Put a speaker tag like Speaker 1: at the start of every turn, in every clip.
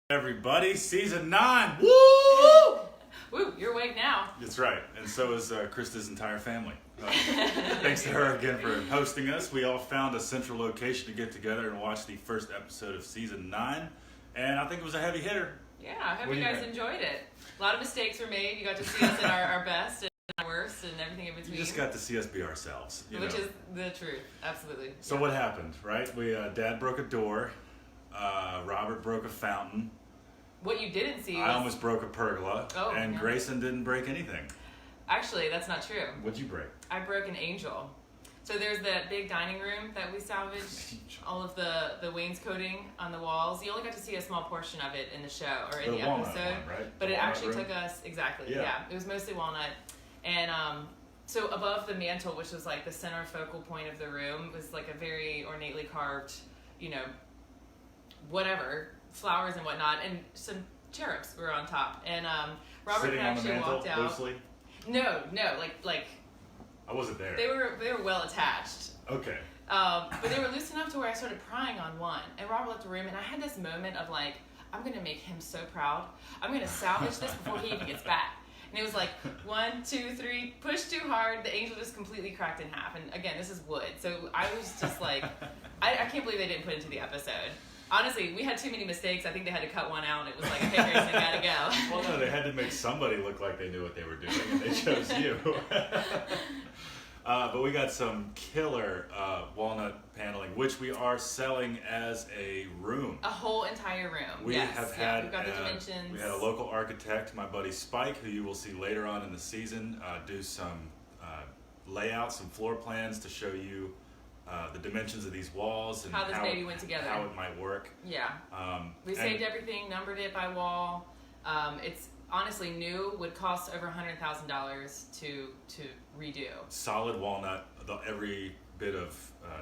Speaker 1: Everybody, season 9. Woo!
Speaker 2: Woo, you're awake now.
Speaker 1: That's right, and so is Krista's entire family. Thanks to her again for hosting us. We all found a central location to get together and watch the first episode of season 9, and I think it was a heavy hitter.
Speaker 2: Yeah, I hope you guys enjoyed it. A lot of mistakes were made. You got to see us at our best and our worst and everything in between.
Speaker 1: You just got to see us be ourselves.
Speaker 2: Which is the truth, absolutely.
Speaker 1: So what happened, right? Dad broke a door. Robert broke a fountain.
Speaker 2: What you didn't see was...
Speaker 1: I almost broke a pergola. And Grayson didn't break anything.
Speaker 2: Actually, that's not true.
Speaker 1: What'd you break?
Speaker 2: I broke an angel. So there's that big dining room that we salvaged, all of the wainscoting on the walls. You only got to see a small portion of it in the show or in the episode.
Speaker 1: One, right?
Speaker 2: But it actually took us, exactly, yeah. It was mostly walnut. And so above the mantle, which was like the center focal point of the room, was like a very ornately carved, whatever, flowers and whatnot, and some cherubs were on top. And Robert
Speaker 1: Sitting
Speaker 2: actually
Speaker 1: on the mantle,
Speaker 2: walked out.
Speaker 1: loosely?
Speaker 2: No, like
Speaker 1: I wasn't there.
Speaker 2: They were well attached.
Speaker 1: Okay.
Speaker 2: But they were loose enough to where I started prying on one. And Robert left the room, and I had this moment of like, I'm gonna make him so proud. I'm gonna salvage this before he even gets back. And it was like 1, 2, 3, push too hard. The angel just completely cracked in half. And again, this is wood, so I was just like, I can't believe they didn't put it into the episode. Honestly, we had too many mistakes. I think they had to cut one out. It was like, okay, Grayson, gotta go.
Speaker 1: Well, no, they had to make somebody look like they knew what they were doing, and they chose you. But we got some killer walnut paneling, which we are selling as a room.
Speaker 2: A whole entire room.
Speaker 1: We have had.
Speaker 2: We've got the dimensions.
Speaker 1: We had a local architect, my buddy Spike, who you will see later on in the season, do some layouts, some floor plans to show you the dimensions of these walls and
Speaker 2: how this baby went together,
Speaker 1: how it might work.
Speaker 2: Yeah. We saved everything, numbered it by wall. It's honestly new, would cost over $100,000 to redo.
Speaker 1: Solid walnut. Every bit of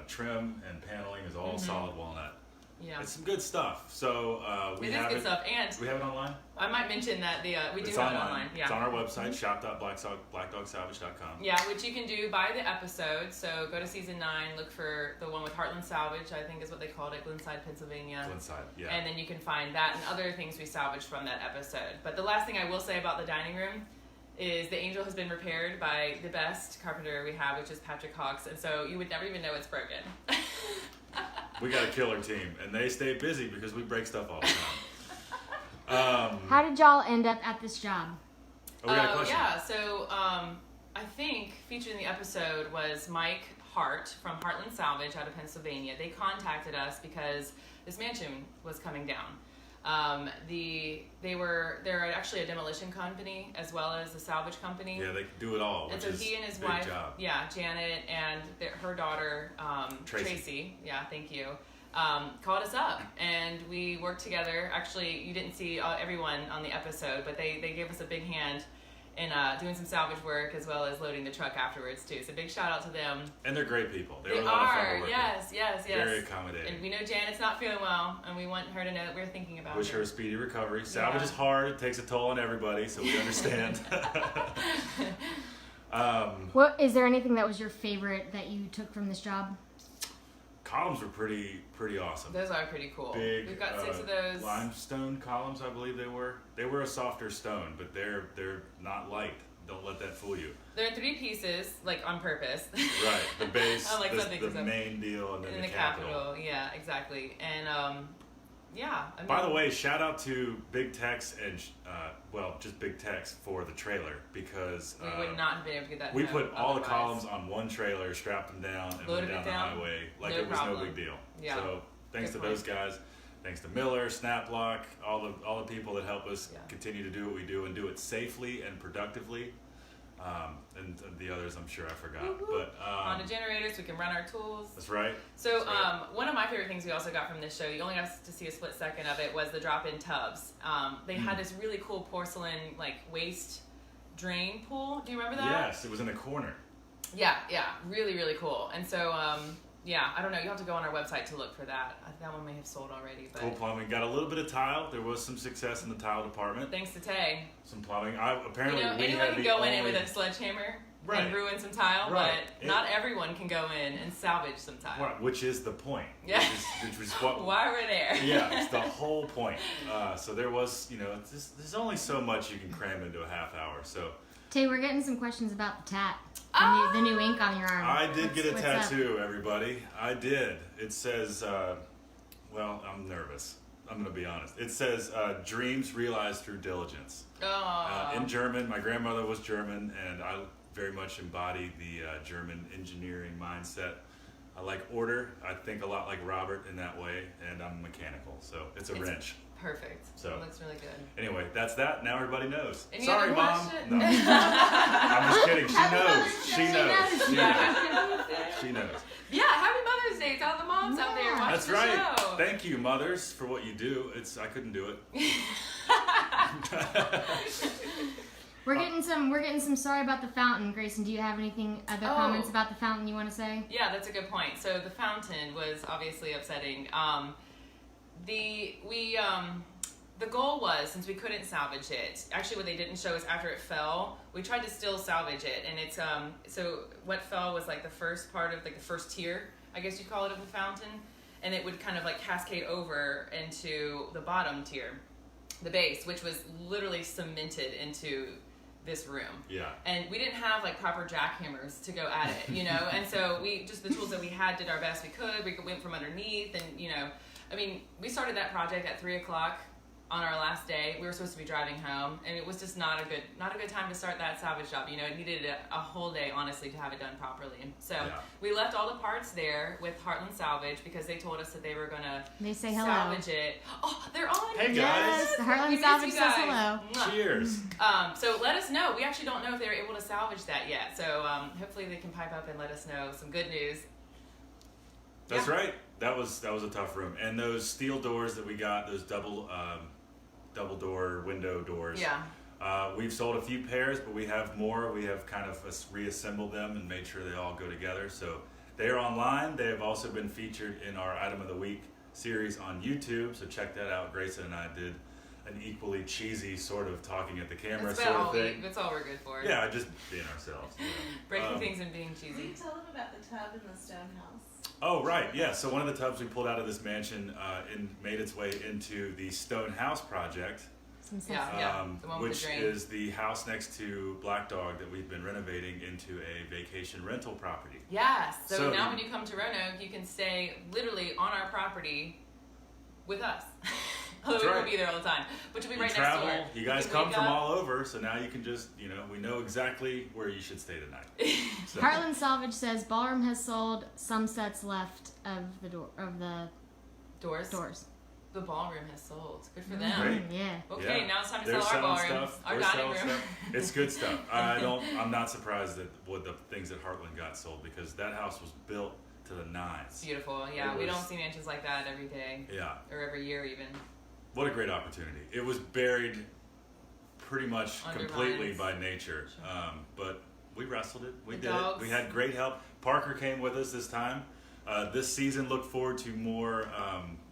Speaker 1: trim and paneling is all solid walnut.
Speaker 2: Yeah.
Speaker 1: It's some good stuff. So we have
Speaker 2: good stuff. And
Speaker 1: we have it online.
Speaker 2: I might mention that we do have it online. Yeah.
Speaker 1: It's on our website, shop.blackdogsalvage.com.
Speaker 2: Yeah, which you can do by the episode. So go to season 9, look for the one with Heartland Salvage, I think is what they called it, Glenside, Pennsylvania.
Speaker 1: Glenside, yeah.
Speaker 2: And then you can find that and other things we salvaged from that episode. But the last thing I will say about the dining room is the angel has been repaired by the best carpenter we have, which is Patrick Hawks, and so you would never even know it's broken.
Speaker 1: We got a killer team, and they stay busy because we break stuff all the time.
Speaker 3: How did y'all end up at this job?
Speaker 1: Oh, we got a question.
Speaker 2: Yeah, so I think featured in the episode was Mike Hart from Heartland Salvage out of Pennsylvania. They contacted us because this mansion was coming down. They're actually a demolition company as well as a salvage company.
Speaker 1: Yeah, they do it all.
Speaker 2: And so he and his wife, Janet, and her daughter, Tracy. Yeah, thank you. Called us up and we worked together. Actually, you didn't see everyone on the episode, but they gave us a big hand in doing some salvage work as well as loading the truck afterwards too. So big shout out to them.
Speaker 1: And they're great people.
Speaker 2: They are. Yes.
Speaker 1: Very accommodating.
Speaker 2: And we know Janet's not feeling well, and we want her to know that we're thinking about
Speaker 1: Wish her a speedy recovery. Salvage is hard. It takes a toll on everybody, so we understand.
Speaker 3: What is there anything that was your favorite that you took from this job?
Speaker 1: Columns were pretty awesome.
Speaker 2: Those are pretty cool.
Speaker 1: Big,
Speaker 2: we've got 6 of those.
Speaker 1: Limestone columns, I believe they were. They were a softer stone, but they're not light. Don't let that fool you.
Speaker 2: They're in 3 pieces, like on purpose.
Speaker 1: Right. The base, the
Speaker 2: so.
Speaker 1: main deal, and then
Speaker 2: the capital. Yeah, exactly. And
Speaker 1: by the way, shout out to Big Tex and just Big Tex for the trailer because
Speaker 2: we would not have been able to get that.
Speaker 1: We put all the columns on one trailer, strapped them down, and went down the highway like it was no big deal. Yeah. So thanks to those guys. Thanks to Miller, Snaplock, all the people that help us continue to do what we do and do it safely and productively. And the others I'm sure I forgot. But
Speaker 2: on the generators, we can run our tools.
Speaker 1: That's right.
Speaker 2: So one of my favorite things we also got from this show, you only got to see a split second of it, was the drop-in tubs. They had this really cool porcelain waste drain pool. Do you remember that?
Speaker 1: Yes, it was in a corner.
Speaker 2: Yeah, really, really cool. And so I don't know. You have to go on our website to look for that. That one may have sold already. But
Speaker 1: cool plumbing. Got a little bit of tile. There was some success in the tile department.
Speaker 2: Thanks to Tay.
Speaker 1: Some plumbing. Apparently,
Speaker 2: anyone can go in with a sledgehammer. and ruin some tile, but not everyone can go in and salvage some tile.
Speaker 1: Right, which is the point.
Speaker 2: Yeah.
Speaker 1: Which is what,
Speaker 2: why we're there.
Speaker 1: Yeah, it's the whole point. So there was, there's only so much you can cram into a half hour. So.
Speaker 3: Tay, we're getting some questions about the tat. The new ink on your arm.
Speaker 1: I did get a tattoo, everybody. I did. It says, I'm nervous. I'm going to be honest. It says, dreams realized through diligence. In German. My grandmother was German, and I very much embody the German engineering mindset. I like order. I think a lot like Robert in that way, and I'm mechanical. So it's a wrench.
Speaker 2: Perfect. So it looks really good.
Speaker 1: Anyway, that's that. Now everybody knows.
Speaker 2: Any
Speaker 1: Sorry,
Speaker 2: other
Speaker 1: Mom.
Speaker 2: question?
Speaker 1: No. I'm just kidding. She knows.
Speaker 2: Yeah, happy Mother's Day to all the moms out there watching
Speaker 1: That's
Speaker 2: the
Speaker 1: right.
Speaker 2: show.
Speaker 1: Thank you, mothers, for what you do. I couldn't do it.
Speaker 3: We're getting some sorry about the fountain. Grayson, do you have anything other comments about the fountain you want to say?
Speaker 2: Yeah, that's a good point. So the fountain was obviously upsetting. The goal was, since we couldn't salvage it, actually what they didn't show is after it fell, we tried to still salvage it, and it's so what fell was like the first part of like the first tier, I guess you'd call it, of the fountain, and it would kind of like cascade over into the bottom tier, the base, which was literally cemented into this room. Yeah. And we didn't have like proper jackhammers to go at it, and so we just the tools that we had did our best we could. We went from underneath, and we started that project at 3:00 on our last day. We were supposed to be driving home, and it was just not a good time to start that salvage job. It needed a whole day, honestly, to have it done properly. So we left all the parts there with Heartland Salvage because they told us that they were gonna salvage it. Oh, they're on.
Speaker 1: Hey guys.
Speaker 3: Yes, the Heartland Salvage says hello.
Speaker 1: Cheers.
Speaker 2: So let us know. We actually don't know if they were able to salvage that yet. So hopefully they can pipe up and let us know some good news.
Speaker 1: That's right. That was a tough room, and those steel doors that we got, those double door window doors. Yeah. We've sold a few pairs, but we have more. We have kind of reassembled them and made sure they all go together. So they are online. They have also been featured in our Item of the Week series on YouTube. So check that out. Grayson and I did an equally cheesy sort of talking at the camera sort of thing.
Speaker 2: That's all we're good for.
Speaker 1: Yeah, just being ourselves.
Speaker 2: Breaking things and being cheesy.
Speaker 4: Can you tell them about the tub in the stone house?
Speaker 1: Oh, right. Yeah. So one of the tubs we pulled out of this mansion and made its way into the Stone House project,
Speaker 2: the one with
Speaker 1: which
Speaker 2: the drain.
Speaker 1: is the house next to Black Dog that we've been renovating into a vacation rental property.
Speaker 2: Yes. So now when you come to Roanoke, you can stay literally on our property with us. Although we won't be there all the time, which will be right next door.
Speaker 1: You guys come from all over, so now you can just, we know exactly where you should stay tonight. So.
Speaker 3: Heartland Salvage says Ballroom has sold some sets left of the doors.
Speaker 2: The ballroom has sold. Good for them.
Speaker 1: Great.
Speaker 3: Yeah.
Speaker 2: Okay, now it's time to
Speaker 1: They're
Speaker 2: sell our ballroom,
Speaker 1: stuff.
Speaker 2: our dining room.
Speaker 1: Stuff. It's good stuff. I'm not surprised that what the things that Heartland got sold, because that house was built to the nines.
Speaker 2: It's beautiful. Yeah, we don't see mansions like that every day.
Speaker 1: Yeah.
Speaker 2: Or every year even.
Speaker 1: What a great opportunity. It was buried pretty much completely by nature. Sure. But we wrestled it. We did it. We had great help. Parker came with us this time. This season, look forward to more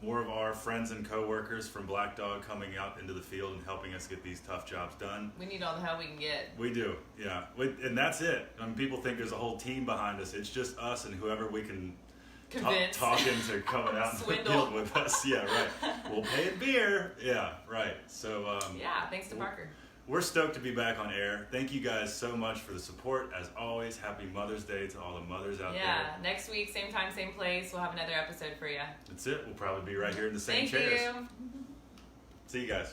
Speaker 1: of our friends and coworkers from Black Dog coming out into the field and helping us get these tough jobs done.
Speaker 2: We need all the help we can get.
Speaker 1: We do, yeah. And that's it. People think there's a whole team behind us. It's just us and whoever we can talk into coming out in the field with us. Yeah, right. We'll pay in beer. Yeah, right. So
Speaker 2: thanks to Parker.
Speaker 1: We're stoked to be back on air. Thank you guys so much for the support. As always, happy Mother's Day to all the mothers out there.
Speaker 2: Yeah, next week, same time, same place. We'll have another episode for you.
Speaker 1: That's it. We'll probably be right here in the same chairs.
Speaker 2: Thank you.
Speaker 1: See you guys.